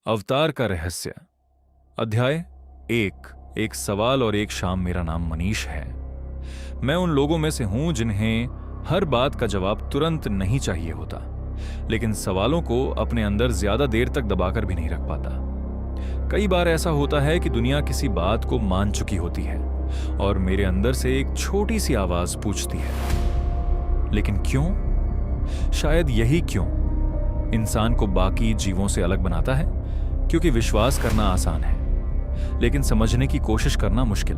अवतार का रहस्य, अध्याय एक सवाल और एक शाम। मेरा नाम मनीष है। मैं उन लोगों में से हूं जिन्हें हर बात का जवाब तुरंत नहीं चाहिए होता, लेकिन सवालों को अपने अंदर ज्यादा देर तक दबाकर भी नहीं रख पाता। कई बार ऐसा होता है कि दुनिया किसी बात को मान चुकी होती है और मेरे अंदर से एक छोटी सी आवाज पूछती है, लेकिन क्यों? शायद यही क्यों इंसान को बाकी जीवों से अलग बनाता है, क्योंकि विश्वास करना आसान है लेकिन समझने की कोशिश करना मुश्किल।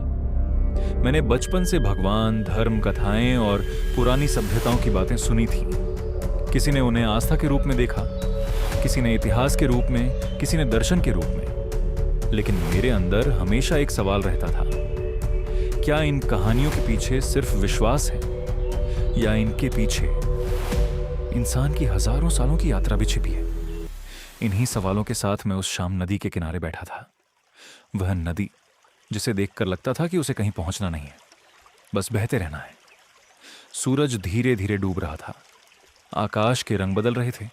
मैंने बचपन से भगवान, धर्म, कथाएं और पुरानी सभ्यताओं की बातें सुनी थी। किसी ने उन्हें आस्था के रूप में देखा, किसी ने इतिहास के रूप में, किसी ने दर्शन के रूप में। लेकिन मेरे अंदर हमेशा एक सवाल रहता था, क्या इन कहानियों के पीछे सिर्फ विश्वास है या इनके पीछे इंसान की हजारों सालों की यात्रा भी छिपी है? इन्हीं सवालों के साथ मैं उस शाम नदी के किनारे बैठा था। वह नदी जिसे देखकर लगता था कि उसे कहीं पहुंचना नहीं है, बस बहते रहना है। सूरज धीरे धीरे डूब रहा था, आकाश के रंग बदल रहे थे,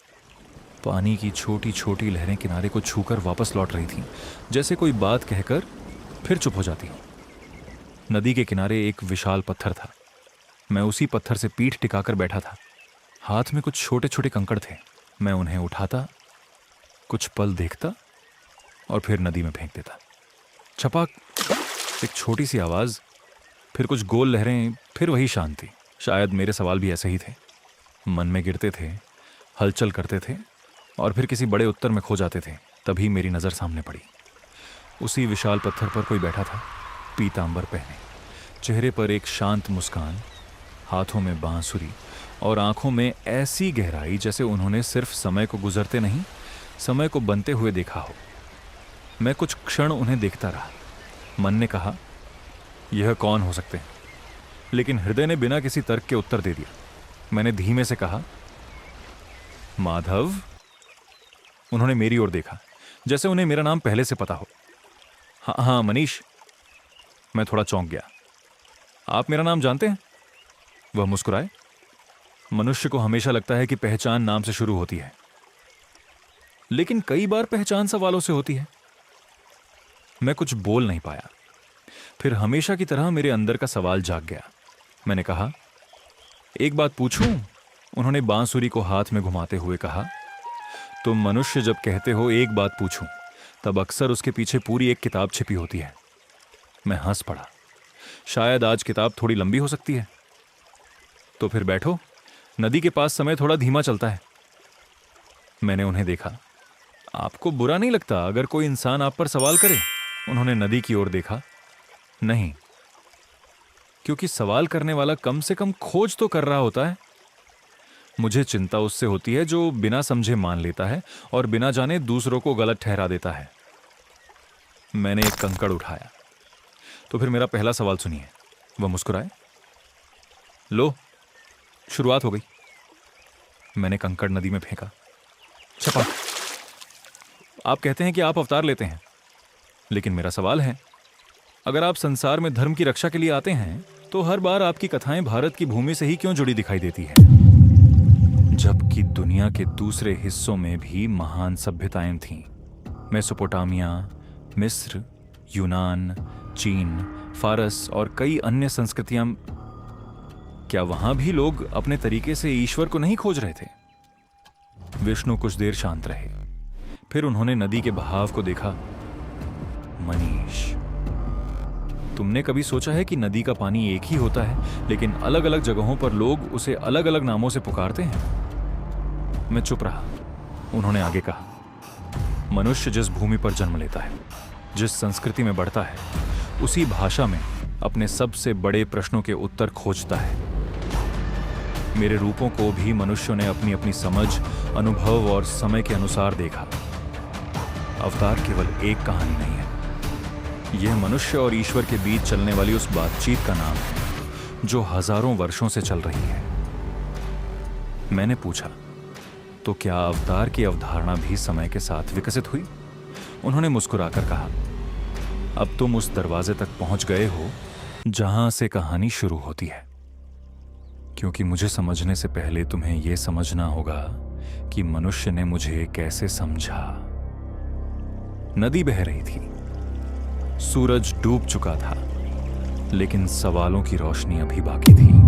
पानी की छोटी छोटी लहरें किनारे को छूकर वापस लौट रही थीं, जैसे कोई बात कहकर फिर चुप हो जाती हो। नदी के किनारे एक विशाल पत्थर था। मैं उसी पत्थर से पीठ टिकाकर बैठा था। हाथ में कुछ छोटे छोटे कंकड़ थे। मैं उन्हें उठाता, कुछ पल देखता और फिर नदी में फेंक देता। छपाक, एक छोटी सी आवाज, फिर कुछ गोल लहरें, फिर वही शांति। शायद मेरे सवाल भी ऐसे ही थे, मन में गिरते थे, हलचल करते थे और फिर किसी बड़े उत्तर में खो जाते थे। तभी मेरी नजर सामने पड़ी। उसी विशाल पत्थर पर कोई बैठा था, पीतांबर पहने, चेहरे पर एक शांत मुस्कान, हाथों में बांसुरी और आंखों में ऐसी गहराई जैसे उन्होंने सिर्फ समय को गुजरते नहीं, समय को बनते हुए देखा हो। मैं कुछ क्षण उन्हें देखता रहा। मन ने कहा, यह कौन हो सकते हैं? लेकिन हृदय ने बिना किसी तर्क के उत्तर दे दिया। मैंने धीमे से कहा, माधव। उन्होंने मेरी ओर देखा, जैसे उन्हें मेरा नाम पहले से पता हो। हाँ मनीष। मैं थोड़ा चौंक गया। आप मेरा नाम जानते हैं? वह मुस्कुराए। मनुष्य को हमेशा लगता है कि पहचान नाम से शुरू होती है, लेकिन कई बार पहचान सवालों से होती है। मैं कुछ बोल नहीं पाया। फिर हमेशा की तरह मेरे अंदर का सवाल जाग गया। मैंने कहा, एक बात पूछूं? उन्होंने बांसुरी को हाथ में घुमाते हुए कहा, तुम मनुष्य जब कहते हो एक बात पूछूं, तब अक्सर उसके पीछे पूरी एक किताब छिपी होती है। मैं हंस पड़ा। शायद आज किताब थोड़ी लंबी हो सकती है। तो फिर बैठो, नदी के पास समय थोड़ा धीमा चलता है। मैंने उन्हें देखा। आपको बुरा नहीं लगता अगर कोई इंसान आप पर सवाल करे? उन्होंने नदी की ओर देखा। नहीं, क्योंकि सवाल करने वाला कम से कम खोज तो कर रहा होता है। मुझे चिंता उससे होती है जो बिना समझे मान लेता है और बिना जाने दूसरों को गलत ठहरा देता है। मैंने एक कंकड़ उठाया। तो फिर मेरा पहला सवाल सुनिए। वह मुस्कुराए। लो, शुरुआत हो गई। मैंने कंकड़ नदी में फेंका। छपा। आप कहते हैं कि आप अवतार लेते हैं, लेकिन मेरा सवाल है, अगर आप संसार में धर्म की रक्षा के लिए आते हैं तो हर बार आपकी कथाएं भारत की भूमि से ही क्यों जुड़ी दिखाई देती है, जबकि दुनिया के दूसरे हिस्सों में भी महान सभ्यताएं थीं? मेसोपोटामिया, मिस्र, यूनान, चीन, फारस और कई अन्य संस्कृतियां। क्या वहां भी लोग अपने तरीके से ईश्वर को नहीं खोज रहे थे? विष्णु कुछ देर शांत रहे। फिर उन्होंने नदी के बहाव को देखा। मनीष, तुमने कभी सोचा है कि नदी का पानी एक ही होता है, लेकिन अलग अलग जगहों पर लोग उसे अलग अलग नामों से पुकारते हैं? मैं चुप रहा। उन्होंने आगे कहा, मनुष्य जिस भूमि पर जन्म लेता है, जिस संस्कृति में बढ़ता है, उसी भाषा में अपने सबसे बड़े प्रश्नों के उत्तर खोजता है। मेरे रूपों को भी मनुष्यों ने अपनी अपनी समझ, अनुभव और समय के अनुसार देखा। अवतार केवल एक कहानी नहीं है। यह मनुष्य और ईश्वर के बीच चलने वाली उस बातचीत का नाम है जो हजारों वर्षों से चल रही है। मैंने पूछा, तो क्या अवतार की अवधारणा भी समय के साथ विकसित हुई? उन्होंने मुस्कुराकर कहा, अब तुम उस दरवाजे तक पहुंच गए हो जहां से कहानी शुरू होती है, क्योंकि मुझे समझने से पहले तुम्हें यह समझना होगा कि मनुष्य ने मुझे कैसे समझा। नदी बह रही थी। सूरज डूब चुका था, लेकिन सवालों की रोशनी अभी बाकी थी।